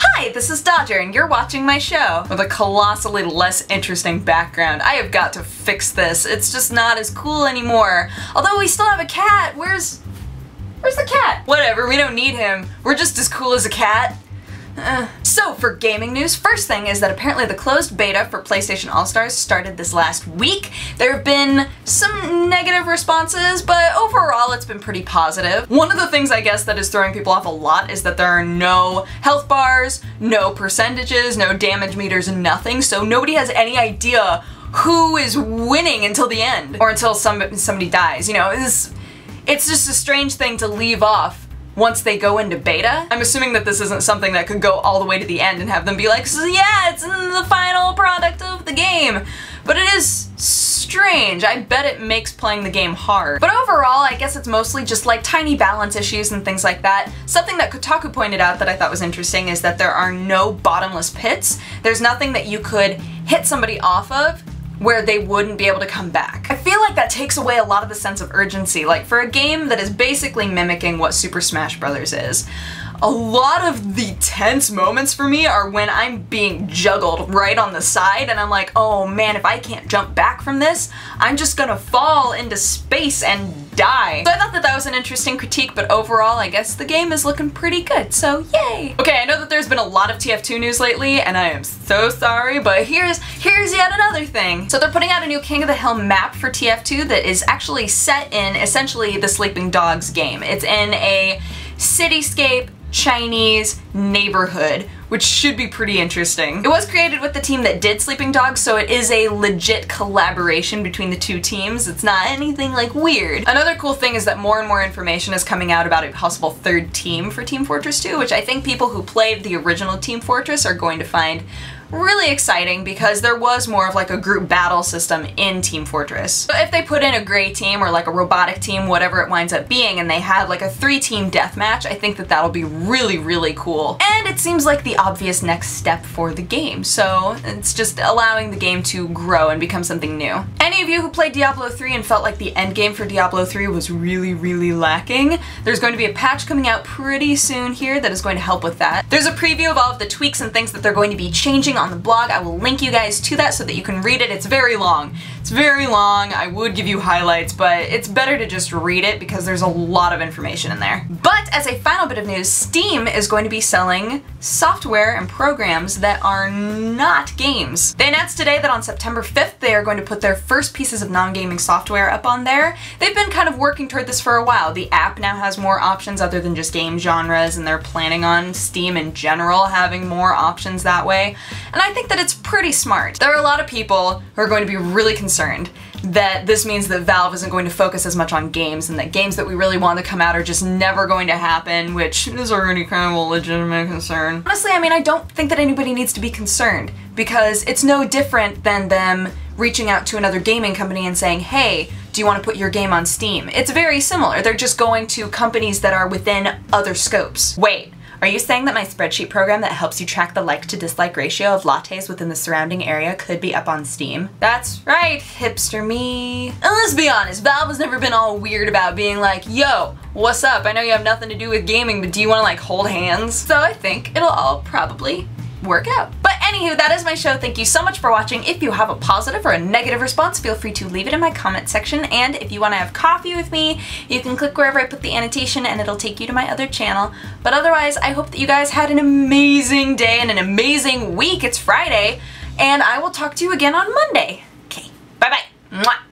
Hi, this is Dodger, and you're watching my show. With a colossally less interesting background. I have got to fix this. It's just not as cool anymore. Although we still have a cat. Where's the cat? Whatever, we don't need him. We're just as cool as a cat. So for gaming news, first thing is that apparently the closed beta for PlayStation AllStars started this last week. There have been some negative responses, but overall it's been pretty positive. One of the things I guess that is throwing people off a lot is that there are no health bars, no percentages, no damage meters, nothing, so nobody has any idea who is winning until the end, or until somebody dies. You know, it's just a strange thing to leave off once they go into beta. I'm assuming that this isn't something that could go all the way to the end and have them be like, so yeah, it's in the final product of the game. But it is strange. I bet it makes playing the game hard. But overall, I guess it's mostly just like tiny balance issues and things like that. Something that Kotaku pointed out that I thought was interesting is that there are no bottomless pits. There's nothing that you could hit somebody off of where they wouldn't be able to come back. I feel like that takes away a lot of the sense of urgency. Like, for a game that is basically mimicking what Super Smash Bros. Is, a lot of the tense moments for me are when I'm being juggled right on the side and I'm like, oh man, if I can't jump back from this, I'm just gonna fall into space and die. So I thought that that was an interesting critique, but overall I guess the game is looking pretty good, so yay! Okay, I know that there's been a lot of TF2 news lately, and I am so sorry, but here's yet another thing. So they're putting out a new King of the Hill map for TF2 that is actually set in essentially the Sleeping Dogs game. It's in a cityscape Chinese neighborhood, which should be pretty interesting. It was created with the team that did Sleeping Dogs, so it is a legit collaboration between the two teams. It's not anything like weird. Another cool thing is that more and more information is coming out about a possible third team for Team Fortress 2, which I think people who played the original Team Fortress are going to find really exciting because there was more of like a group battle system in Team Fortress. So if they put in a gray team or like a robotic team, whatever it winds up being, and they have like a 3-team deathmatch, I think that that'll be really, really cool. And it seems like the obvious next step for the game, so it's just allowing the game to grow and become something new. Any of you who played Diablo 3 and felt like the endgame for Diablo 3 was really, really lacking, there's going to be a patch coming out pretty soon here that is going to help with that. There's a preview of all of the tweaks and things that they're going to be changing on the blog. I will link you guys to that so that you can read it. It's very long. It's very long. I would give you highlights, but it's better to just read it because there's a lot of information in there. But as a final bit of news, Steam is going to be selling software and programs that are not games. They announced today that on September 5th they are going to put their first pieces of non-gaming software up on there. They've been kind of working toward this for a while. The app now has more options other than just game genres, and they're planning on Steam in general having more options that way. And I think that it's pretty smart. There are a lot of people who are going to be really concerned that this means that Valve isn't going to focus as much on games, and that games that we really want to come out are just never going to happen, which is already kind of a legitimate concern. Honestly, I mean, I don't think that anybody needs to be concerned, because it's no different than them reaching out to another gaming company and saying, hey, do you want to put your game on Steam? It's very similar. They're just going to companies that are within other scopes. Wait. Are you saying that my spreadsheet program that helps you track the like to dislike ratio of lattes within the surrounding area could be up on Steam? That's right, hipster me. And let's be honest, Valve has never been all weird about being like, yo, what's up? I know you have nothing to do with gaming, but do you want to like hold hands? So I think it'll all probably work out. But anywho, that is my show. Thank you so much for watching. If you have a positive or a negative response, feel free to leave it in my comment section. And if you want to have coffee with me, you can click wherever I put the annotation and it'll take you to my other channel. But otherwise, I hope that you guys had an amazing day and an amazing week. It's Friday, and I will talk to you again on Monday. Okay, bye-bye. Mwah.